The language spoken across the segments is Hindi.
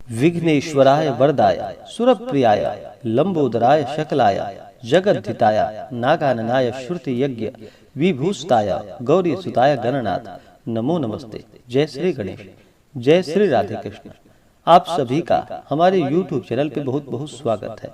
विघ्नेश्वराय वरदाय सुरप्रियाय लंबोदराय शकलाय जगद्धिताय नागाननाय श्रुति यज्ञ विभूषिताय गौरी सुताय गणनाथ नमो नमस्ते। जय श्री गणेश, जय श्री राधे कृष्ण। आप सभी का हमारे YouTube चैनल पे बहुत बहुत स्वागत है।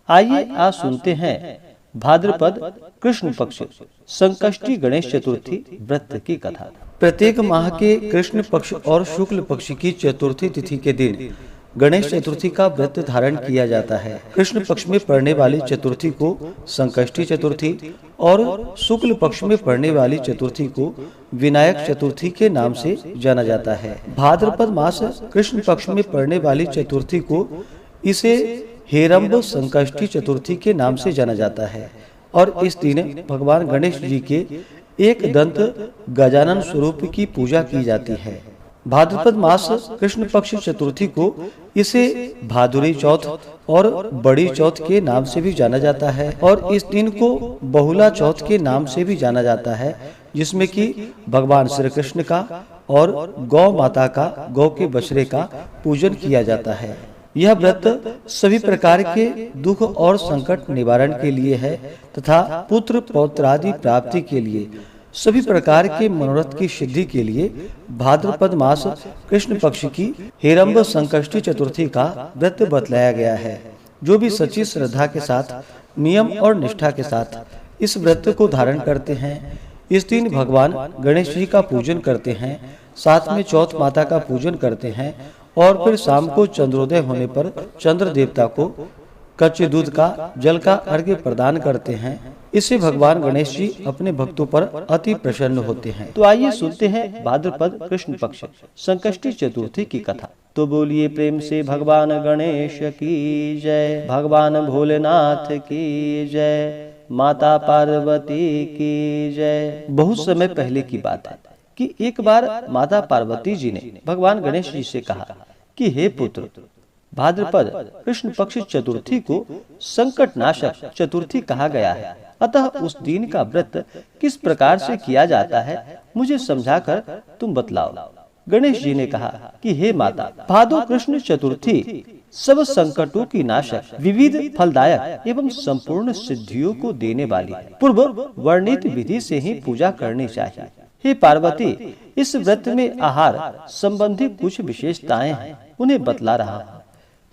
आइए आज सुनते हैं भाद्रपद कृष्ण पक्ष संकष्टी गणेश चतुर्थी व्रत की कथा। प्रत्येक माह के कृष्ण पक्ष और शुक्ल पक्ष की चतुर्थी तिथि के दिन गणेश चतुर्थी का व्रत धारण किया जाता है। कृष्ण पक्ष में पड़ने वाली चतुर्थी को संकष्टी चतुर्थी और शुक्ल पक्ष में पड़ने वाली चतुर्थी को विनायक चतुर्थी के नाम से जाना जाता है। भाद्रपद मास कृष्ण पक्ष में पड़ने वाली चतुर्थी को इसे हेरंब संकष्टी चतुर्थी के नाम से जाना जाता है और इस दिन भगवान गणेश जी के एक दंत गजानन स्वरूप की पूजा की जाती है। भाद्रपद मास कृष्ण पक्ष चतुर्थी को इसे भादुरी चौथ और बड़ी चौथ के नाम से भी जाना जाता है और इस दिन को बहुला चौथ के नाम से भी जाना जाता है, जिसमें कि भगवान श्री कृष्ण का और गौ माता का, गौ के बछड़े का पूजन किया जाता है। यह व्रत सभी प्रकार के दुख और संकट निवारण के लिए है तथा पुत्र पौत्रादि प्राप्ति के लिए, सभी प्रकार के मनोरथ की सिद्धि के लिए भाद्रपद मास कृष्ण पक्ष की हेरंब संकष्टी चतुर्थी का व्रत बतलाया गया है। जो भी सच्ची श्रद्धा के साथ, नियम और निष्ठा के साथ इस व्रत को धारण करते हैं, इस दिन भगवान गणेश जी का पूजन करते हैं, साथ में चौथ माता का पूजन करते हैं और फिर शाम को चंद्रोदय होने पर चंद्र देवता को कच्चे दूध का, जल का अर्घ्य प्रदान करते हैं। इससे भगवान गणेश जी अपने भक्तों पर अति प्रसन्न होते हैं। तो आइए सुनते हैं भाद्रपद कृष्ण पक्ष संकष्टी चतुर्थी की कथा। तो बोलिए प्रेम से भगवान गणेश की जय, भगवान भोलेनाथ की जय, माता पार्वती की जय। बहुत समय पहले की बात है कि एक बार माता पार्वती जी ने भगवान गणेश जी से कहा कि हे पुत्र, भाद्रपद कृष्ण पक्ष चतुर्थी को संकट नाशक चतुर्थी कहा गया है, अतः उस दिन का व्रत किस प्रकार से किया जाता है मुझे समझाकर तुम बतलाओ। गणेश जी ने कहा कि हे माता, भादो कृष्ण चतुर्थी सब संकटों की नाशक, विविध फलदायक एवं संपूर्ण सिद्धियों को देने वाली है। पूर्व वर्णित विधि से ही पूजा करनी चाहिए। हे पार्वती, इस व्रत में आहार संबंधी कुछ विशेषताएं हैं, उन्हें बतला रहा हूँ।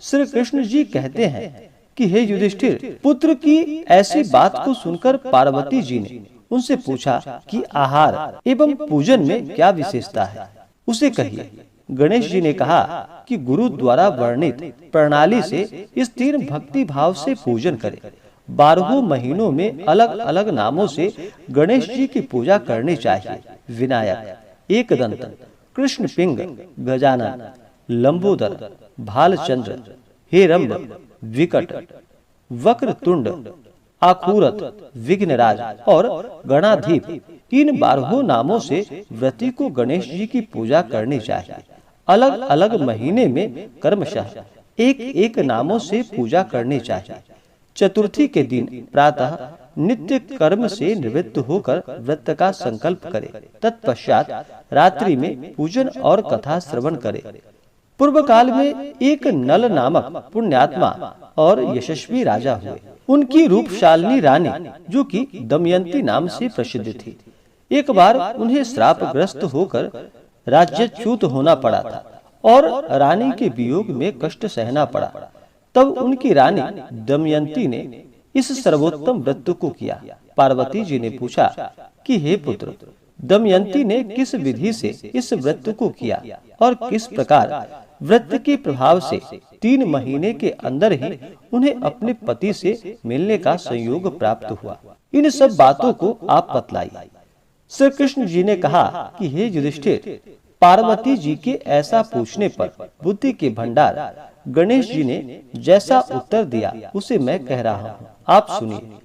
श्री कृष्ण जी कहते हैं कि हे युधिष्ठिर, पुत्र की ऐसी बात को सुनकर पार्वती जी ने उनसे पूछा कि आहार एवं पूजन में क्या विशेषता है, उसे कहिए। गणेश जी ने कहा कि गुरु द्वारा वर्णित प्रणाली से स्थिर भक्ति भाव से पूजन करें। 12 महीनों में अलग अलग नामों से गणेश जी की पूजा करनी चाहिए। विनायक, एकदंत, कृष्ण पिंग, गजानन, लंबोदर, भालचंद्र, हेरंब, विकट, वक्रतुंड, आखूरत, विघ्नराज और गणाधीप, इन 12 नामों से व्रती को गणेश जी की पूजा करनी चाहिए। अलग अलग महीने में क्रमशः एक एक नामों से पूजा करनी चाहिए। चतुर्थी के दिन प्रातः नित्य कर्म से निवृत्त होकर व्रत का संकल्प करे। तत्पश्चात रात्रि में पूजन और कथा श्रवण करे। पूर्व काल में एक नल नामक पुण्यात्मा और यशस्वी राजा हुए। उनकी रूपशालिनी रानी, जो कि दमयंती नाम से प्रसिद्ध थी, एक बार उन्हें श्रापग्रस्त होकर राज्यच्युत होना पड़ा था और रानी के वियोग में कष्ट सहना पड़ा। तब उनकी रानी दमयंती ने इस सर्वोत्तम व्रत को किया। पार्वती जी ने पूछा कि हे पुत्र, दमयंती ने किस विधि से इस व्रत को किया और किस प्रकार व्रत के प्रभाव से 3 महीने के अंदर ही उन्हें अपने पति से मिलने का संयोग प्राप्त हुआ। इन सब बातों को आप बतलाइए। श्री कृष्ण जी ने कहा कि हे युधिष्ठिर, पार्वती जी के ऐसा पूछने पर बुद्धि के भंडार गणेश जी ने जैसा उत्तर दिया उसे मैं कह रहा हूँ, आप सुनिए।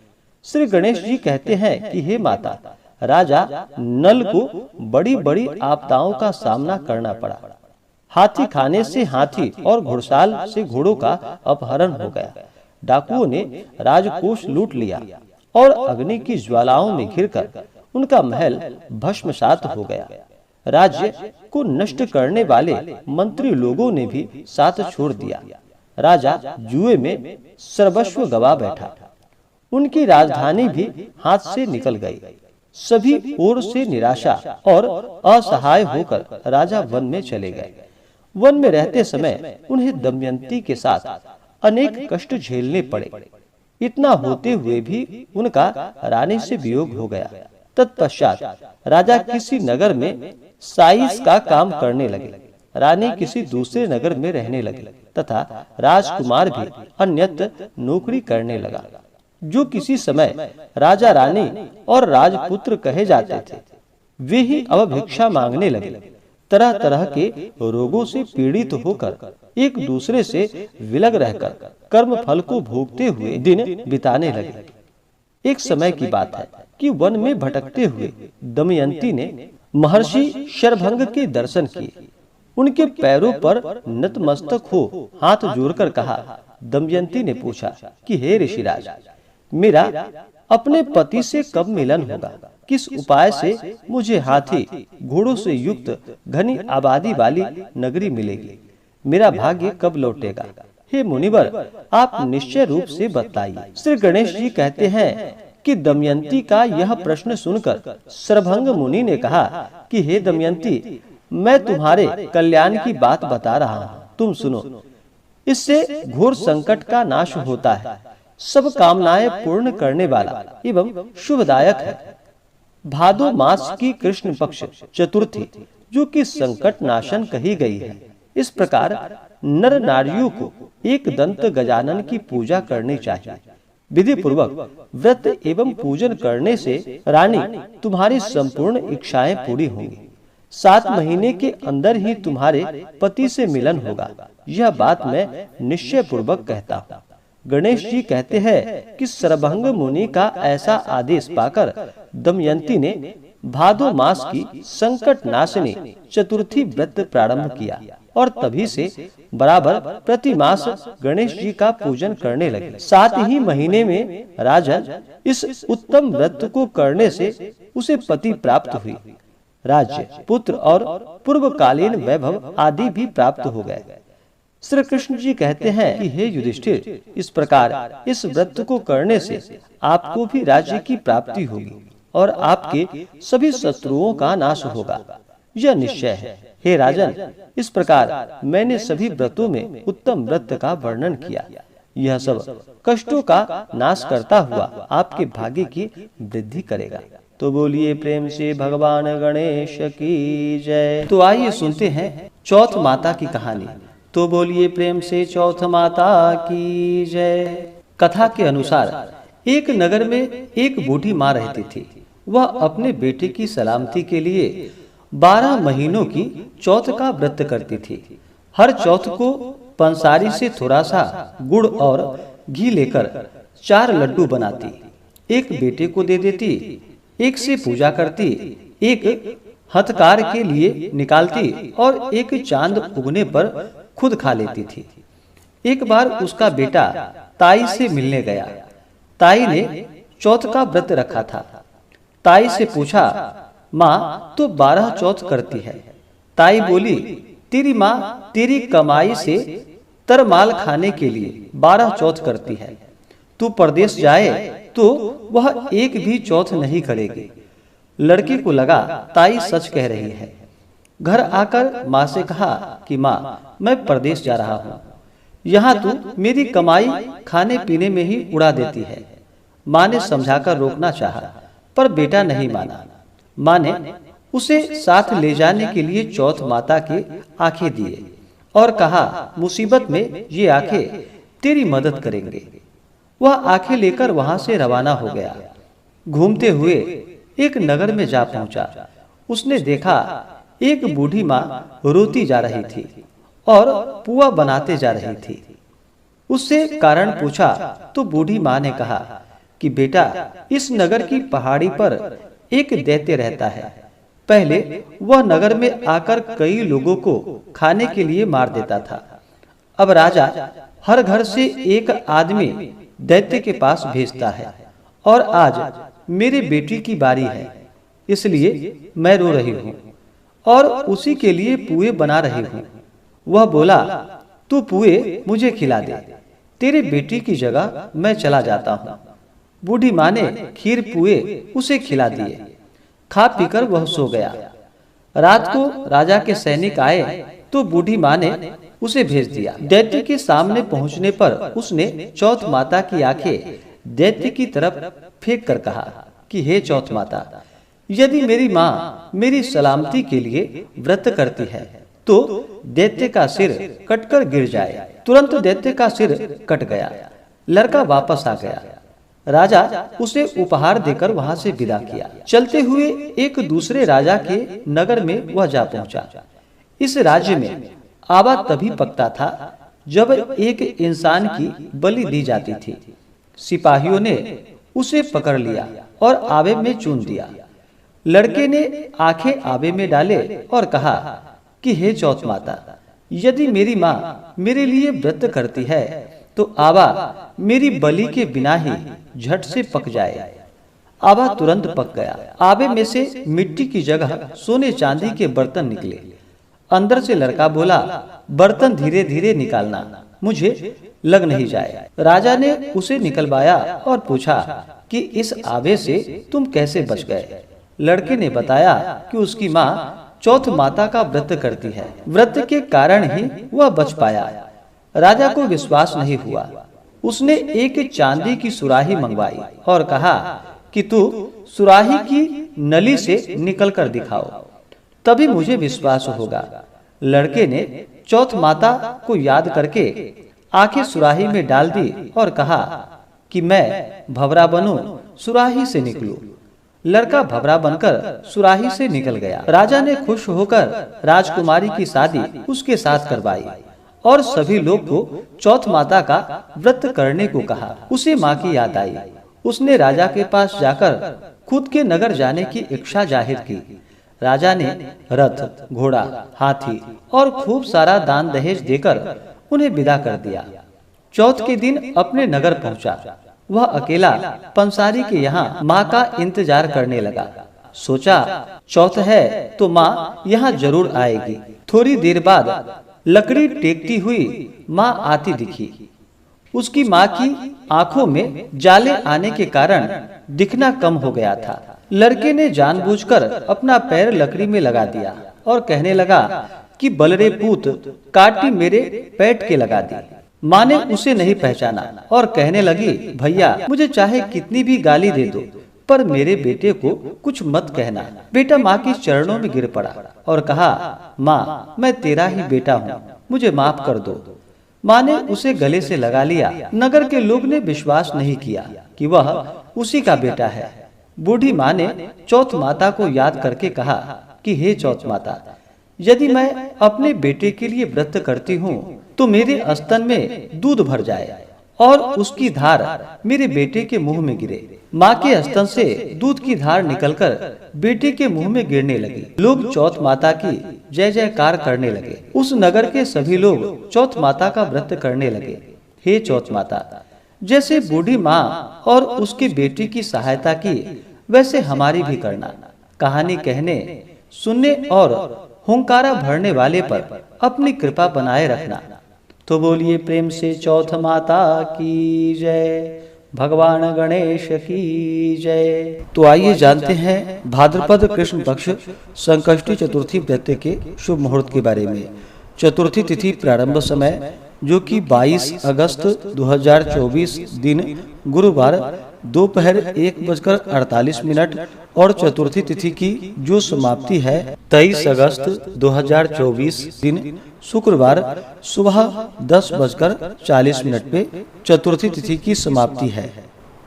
श्री गणेश जी कहते हैं कि हे माता, राजा नल को बड़ी बड़ी आपदाओं का सामना करना पड़ा। हाथी खाने से हाथी और घुड़साल से घोड़ों का अपहरण हो गया। डाकुओं ने राजकोष लूट लिया और अग्नि की ज्वालाओं में घिरकर उनका महल भस्मसात हो गया। राज्य को नष्ट करने वाले मंत्री लोगों ने भी साथ छोड़ दिया। राजा जुए में सर्वस्व गवा बैठा। उनकी राजधानी भी हाथ से निकल गई। सभी ओर से निराशा और असहाय होकर राजा वन में चले गए। वन में रहते समय उन्हें दमयंती के साथ अनेक कष्ट झेलने पड़े। इतना होते हुए भी उनका रानी से वियोग हो गया। तत्पश्चात राजा किसी नगर में साइस का काम करने लगे। रानी किसी दूसरे नगर में रहने लगी तथा राजकुमार भी अन्यत्र नौकरी करने लगा। जो किसी समय राजा रानी और राजपुत्र कहे जाते थे, वे ही अब भिक्षा मांगने लगे। तरह तरह के रोगों से पीड़ित होकर एक दूसरे से विलग रहकर कर्म फल को भोगते हुए दिन बिताने लगे। एक समय की बात है कि वन में भटकते हुए दमयंती ने महर्षि शरभंग के दर्शन किए। उनके पैरों पर नतमस्तक हो हाथ जोड़कर कहा। दमयंती ने पूछा कि हे ऋषिराज, मेरा अपने पति से कब मिलन होगा? किस उपाय से मुझे हाथी घोड़ों से युक्त घनी आबादी वाली नगरी मिलेगी? मेरा भाग्य कब लौटेगा? हे मुनिवर, आप निश्चय रूप से बताइए। श्री गणेश जी कहते हैं कि दमयंती का यह प्रश्न सुनकर शरभंग मुनि ने कहा कि हे दमयंती, मैं तुम्हारे कल्याण की बात बता रहा हूँ, तुम सुनो। इससे घोर संकट का नाश होता है, सब कामनाएं पूर्ण करने वाला एवं शुभदायक है। भादो मास की कृष्ण पक्ष चतुर्थी, जो कि संकट नाशन कही गई है। इस प्रकार नर नारियों को एक दंत गजानन की पूजा करनी चाहिए। विधि पूर्वक व्रत एवं पूजन करने से रानी तुम्हारी संपूर्ण इच्छाएं पूरी होंगी। 7 महीने के अंदर ही तुम्हारे पति से मिलन होगा। यह बात मैं निश्चय पूर्वक कहता हूँ। गणेश जी कहते हैं कि शरभंग मुनि का ऐसा आदेश पाकर दमयंती ने भादो मास की संकट नाशिनी चतुर्थी व्रत प्रारंभ किया और तभी से बराबर प्रति मास गणेश जी का पूजन करने लगे। 7 ही महीने में राजन इस उत्तम व्रत को करने से उसे पति प्राप्त हुई। राज्य, पुत्र और पूर्वकालीन वैभव आदि भी प्राप्त हो गए। श्री कृष्ण जी कहते हैं कि हे युधिष्ठिर, इस प्रकार इस व्रत को करने से आपको भी राज्य की प्राप्ति होगी और आपके सभी शत्रुओं का नाश होगा, यह निश्चय है। हे राजन, इस प्रकार मैंने सभी व्रतों में उत्तम व्रत का वर्णन किया। यह सब कष्टों का नाश करता हुआ आपके भाग्य की वृद्धि करेगा। तो बोलिए प्रेम से भगवान गणेश की जय। तो आइए सुनते हैं चौथ माता की कहानी। तो बोलिए प्रेम से चौथ माता की जय। कथा के अनुसार एक नगर में एक बूढ़ी माँ रहती थी। वह अपने बेटे की सलामती के लिए 12 महीनों की चौथ का व्रत करती थी। हर चौथ को पंसारी से थोड़ा सा गुड़ और घी लेकर 4 लड्डू बनाती, एक बेटे को दे देती, एक से पूजा करती, एक हथकार के लिए निकालती और एक चांद उगने पर खुद खा लेती थी। एक बार उसका बेटा ताई से मिलने गया। ताई ने चौथ का व्रत रखा था। ताई से पूछा, माँ तो 12 चौथ करती है। ताई बोली, तेरी माँ तेरी कमाई से तरमाल खाने के लिए 12 चौथ करती है। तू परदेश जाए तो वह एक भी चौथ नहीं करेगी। लड़के को लगा ताई सच कह रही है। घर आकर माँ से कहा कि माँ, मैं परदेश जा रहा हूँ, यहाँ तू मेरी कमाई खाने पीने में ही उड़ा देती है। माँ ने समझाकर रोकना चाहा, पर बेटा नहीं माना। माँ ने उसे साथ ले जाने के लिए चौथ माता की आंखें दिए और कहा, मुसीबत में ये आंखें तेरी मदद करेंगे। वह आंखें लेकर वहां से रवाना हो गया। घूमते हुए एक नगर में जा पहुंचा। उसने देखा एक बूढ़ी माँ रोती जा रही थी और पुआ बनाते जा रही थी। उससे कारण पूछा तो बूढ़ी माँ ने कहा कि बेटा, इस नगर की पहाड़ी पर एक दैत्य रहता है। पहले वह नगर में आकर कई लोगों को खाने के लिए मार देता था। अब राजा हर घर से एक आदमी दैत्य के पास भेजता है और आज मेरे बेटी की बारी है, इसलिए मैं रो रही हूँ। और उसी के लिए पुए बना रही हूँ। वह बोला, तू पुए मुझे खिला दे, तेरे बेटी की जगह मैं चला जाता हूँ। बूढ़ी माँ ने खीर पुए उसे खिला दिए। खा पीकर वह सो गया। रात को राजा के सैनिक आए तो बूढ़ी माँ ने उसे भेज दिया। दैत्य के सामने पहुंचने पर उसने चौथ माता की आंखें दैत्य की तरफ फेंक कर कहा कि हे चौथ माता, यदि मेरी माँ मेरी सलामती के लिए व्रत करती है तो दैत्य का सिर कटकर गिर जाए। तुरंत दैत्य का सिर कट गया। लड़का वापस आ गया। राजा उसे उपहार देकर वहां से विदा किया। चलते हुए एक दूसरे राजा के नगर में वह जा पहुंचा। इस राज्य में आवा तभी पकता था जब एक इंसान की बलि दी जाती थी। सिपाहियों ने उसे पकड़ लिया और आवे में चून दिया। लड़के ने आंखें आवे में डाले और कहा कि हे चौथ माता, यदि मेरी माँ मेरे लिए व्रत करती है तो आवा मेरी बलि के बिना ही झट से पक जाए। आवा तुरंत पक गया। आवे में से मिट्टी की जगह सोने चांदी के बर्तन निकले। अंदर से लड़का बोला, बर्तन धीरे धीरे निकालना, मुझे लग नहीं जाए। राजा ने उसे निकलवाया और पूछा कि इस आवे से तुम कैसे बच गए। लड़के ने बताया कि उसकी माँ चौथ माता का व्रत करती है, व्रत के कारण ही वह बच पाया। राजा को विश्वास नहीं हुआ। उसने एक चांदी की सुराही मंगवाई और कहा कि तू सुराही की नली से निकलकर दिखाओ, तभी मुझे विश्वास होगा। लड़के ने चौथ माता को याद करके आंखें सुराही में डाल दी और कहा कि मैं भंवरा बनूं, सुराही से निकलूं। लड़का भंवरा बनकर सुराही से निकल गया। राजा ने खुश होकर राजकुमारी की शादी उसके साथ करवाई और सभी लोग को चौथ माता का व्रत करने को कहा। उसे माँ की याद आई। उसने राजा के पास जाकर खुद के नगर जाने की इच्छा जाहिर की। राजा ने रथ, घोड़ा, हाथी और खूब सारा दान दहेज देकर उन्हें विदा कर दिया। चौथ के दिन अपने नगर पहुंचा। वह अकेला पंसारी के यहाँ माँ का इंतजार करने लगा। सोचा, चौथ है तो माँ यहाँ जरूर आएगी। थोड़ी देर बाद लकड़ी टेकती हुई माँ आती दिखी। उसकी माँ की आंखों में जाले आने के कारण दिखना कम हो गया था। लड़के ने जानबूझकर अपना पैर लकड़ी में लगा दिया और कहने लगा कि बलरे पूत, काटी मेरे पेट के लगा दी। माँ ने उसे नहीं पहचाना और कहने लगी, भैया मुझे चाहे कितनी भी गाली दे दो, पर मेरे बेटे को कुछ मत कहना। बेटा माँ के चरणों में गिर पड़ा और कहा, माँ मैं तेरा ही बेटा हूँ, मुझे माफ कर दो। माँ ने उसे गले से लगा लिया। नगर के लोग ने विश्वास नहीं किया कि वह उसी का बेटा है। बूढ़ी माँ ने चौथ माता को याद करके कहा कि हे चौथ माता, यदि मैं अपने बेटे के लिए व्रत करती हूँ तो मेरे स्तन में दूध भर जाए और उसकी धार मेरे बेटे के मुंह में गिरे। माँ के स्तन से दूध की धार निकलकर बेटे के मुंह में गिरने लगी। लोग चौथ माता की जय जयकार करने लगे। उस नगर के सभी लोग चौथ माता का व्रत करने लगे। हे चौथ माता, जैसे बूढ़ी माँ और उसके बेटी की सहायता की, वैसे हमारी भी करना। कहानी कहने, सुनने और हुंकारा भरने वाले पर अपनी कृपा बनाए रखना। तो बोलिए प्रेम से चौथ माता की जय, भगवान गणेश की जय। तो आइए जानते हैं भाद्रपद कृष्ण पक्ष संकष्टी चतुर्थी व्रत के शुभ मुहूर्त के बारे में। चतुर्थी तिथि प्रारंभ समय जो कि 22 अगस्त 2024 दिन गुरुवार दोपहर 1:48 और चतुर्थी तिथि की जो समाप्ति है 23 अगस्त 2024 दिन शुक्रवार सुबह 10:40 पे चतुर्थी तिथि की समाप्ति है।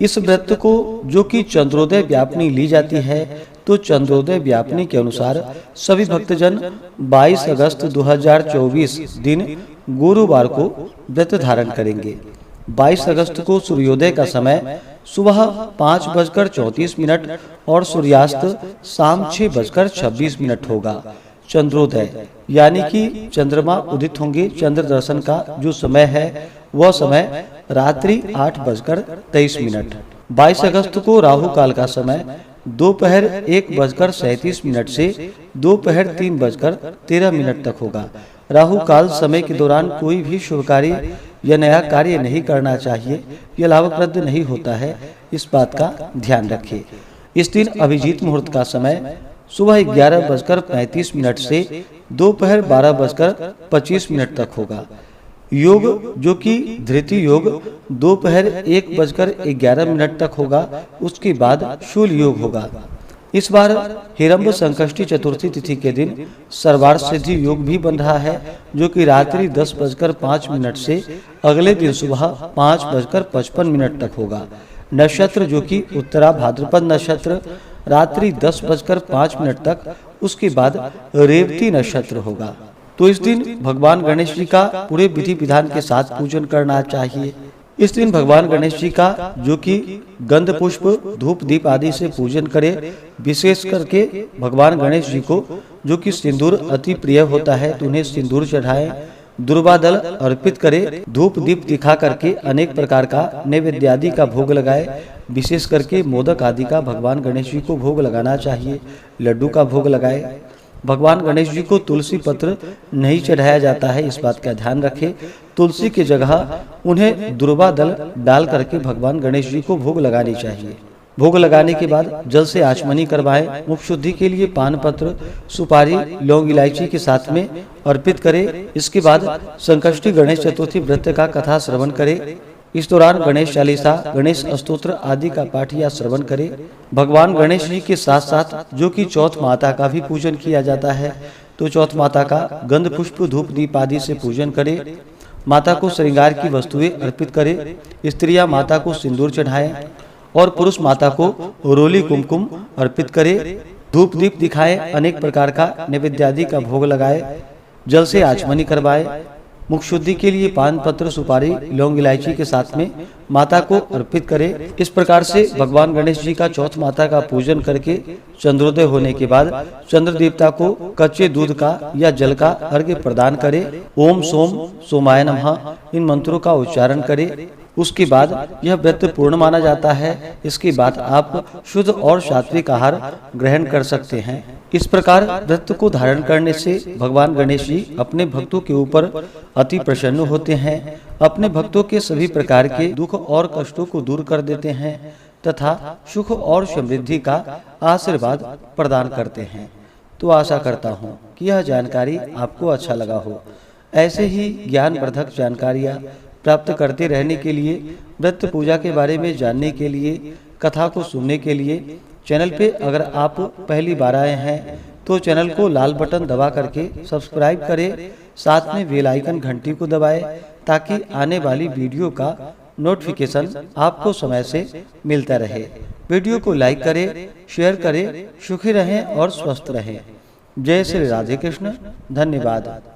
इस व्रत को जो कि चंद्रोदय व्यापनी ली जाती है, तो चंद्रोदय व्यापनी के अनुसार सभी भक्तजन 22 अगस्त 2024 दिन गुरुवार को व्रत धारण करेंगे। 22 अगस्त को सूर्योदय का समय सुबह 5:34 और सूर्यास्त शाम 6:26 होगा। चंद्रोदय यानी कि चंद्रमा उदित होंगे, चंद्र दर्शन का जो समय है वह समय रात्रि 8:23। 22 अगस्त को राहु काल का समय दोपहर 1:37 से दोपहर 3:13 तक होगा। राहु काल समय के दौरान कोई भी शुभ कार्य या नया कार्य नहीं करना चाहिए, यह लाभप्रद नहीं होता है, इस बात का ध्यान रखें। इस दिन अभिजीत मुहूर्त का समय सुबह 11:35 से दोपहर 12:25 तक होगा। योग जो कि धृति योग दोपहर 1:11 तक होगा, उसके बाद शूल योग होगा। इस बार हिरंब संकष्टी चतुर्थी तिथि के दिन सर्वार्थ सिद्धि योग भी बन रहा है, जो कि रात्रि 10:05 से अगले दिन सुबह 5:55 तक होगा। नक्षत्र जो कि उत्तरा भाद्रपद नक्षत्र रात्रि 10:05 तक, उसके बाद रेवती नक्षत्र होगा। तो इस दिन भगवान गणेश जी का पूरे विधि विधान के साथ पूजन करना चाहिए। इस दिन भगवान गणेश जी का जो कि गंध पुष्प धूप दीप आदि से पूजन करे। विशेष करके भगवान गणेश जी को जो कि सिंदूर अति प्रिय होता है, तो उन्हें सिंदूर चढ़ाएं, दुर्वा दल अर्पित करे, धूप दीप दिखा करके अनेक प्रकार का नैवेद्य आदि का भोग लगाए। विशेष करके मोदक आदि का भगवान गणेश जी को भोग लगाना चाहिए, लड्डू का भोग लगाए। भगवान गणेश जी को तुलसी पत्र नहीं चढ़ाया जाता है, इस बात का ध्यान रखें। तुलसी की जगह उन्हें दुर्वा दल डाल करके भगवान गणेश जी को भोग लगानी चाहिए। भोग लगाने के बाद जल से आचमनी करवाएं। मुख शुद्धि के लिए पान पत्र, सुपारी, लौंग, इलायची के साथ में अर्पित करें। इसके बाद संकष्टी गणेश चतुर्थी व्रत का कथा श्रवण करें। इस दौरान गणेश चालीसा, गणेश स्तोत्र आदि का पाठ या श्रवण करें। भगवान गणेश जी के साथ साथ जो कि चौथ माता का भी पूजन किया जाता है, तो चौथ माता का गंध पुष्प धूप दीप आदि से पूजन करें। माता को श्रृंगार की वस्तुएं अर्पित करें। स्त्रियां माता को सिंदूर चढ़ाएं और पुरुष माता को रोली कुमकुम अर्पित करें। धूप दीप दिखाएं, अनेक प्रकार का नैवेद्य आदि का भोग लगाए, जल से आचमनी करवाए। मुख शुद्धि के लिए पान पत्र, सुपारी, लौंग, इलायची के साथ में माता को अर्पित करें। इस प्रकार से भगवान गणेश जी का चौथ माता का पूजन करके चंद्रोदय होने के बाद चंद्र देवता को कच्चे दूध का या जल का अर्घ्य प्रदान करें। ओम सोम सोमाय नमः इन मंत्रों का उच्चारण करें। उसके बाद यह व्रत पूर्ण माना जाता है। इसके बाद आप शुद्ध और सात्विक आहार ग्रहण कर सकते हैं। इस प्रकार व्रत को धारण करने से भगवान गणेश जी अपने भक्तों के ऊपर अति प्रसन्न होते हैं, अपने भक्तों के सभी प्रकार के दुख और कष्टों को दूर कर देते हैं तथा सुख और समृद्धि का आशीर्वाद प्रदान करते हैं। तो आशा करता हूँ कि यह जानकारी आपको अच्छा लगा हो। ऐसे ही ज्ञानवर्धक जानकारियाँ प्राप्त करते रहने के लिए, व्रत पूजा के बारे में जानने के लिए, कथा को सुनने के लिए चैनल पे अगर आप पहली बार आए हैं तो चैनल को लाल बटन दबा करके सब्सक्राइब करें, साथ में बेल आइकन घंटी को दबाएं ताकि आने वाली वीडियो का नोटिफिकेशन आपको समय से मिलता रहे। वीडियो को लाइक करें, शेयर करें। सुखी रहें और स्वस्थ रहें। जय श्री राधे कृष्ण। धन्यवाद।